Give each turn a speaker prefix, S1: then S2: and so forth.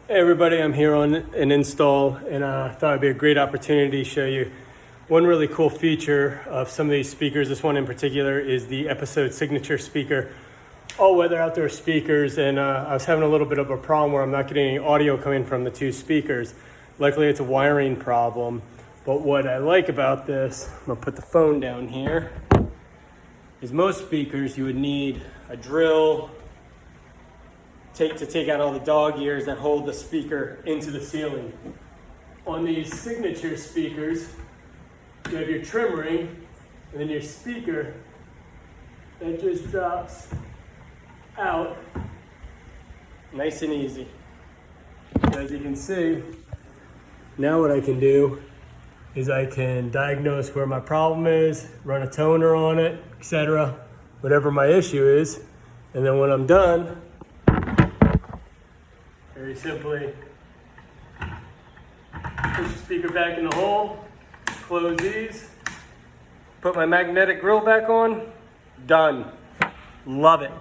S1: Hey everybody, I'm here on an install and I thought it'd be a great opportunity to show you one really cool feature of some of these speakers. This one in particular is the Episode Signature speaker, all-weather outdoor speakers, and I was having a little bit of a problem where I'm not getting any audio coming from the two speakers. Luckily it's a wiring problem, but what I like about this, I'm gonna put the phone down here, is most speakers you would need a drill, to take out all the dog ears that hold the speaker into the ceiling. On these signature speakers, you have your trim ring and then your speaker that just drops out nice and easy. As you can see, now what I can do is I can diagnose where my problem is, run a toner on it, etc., whatever my issue is, and then when I'm done, very simply push the speaker back in the hole, close these, put my magnetic grill back on, done. Love it.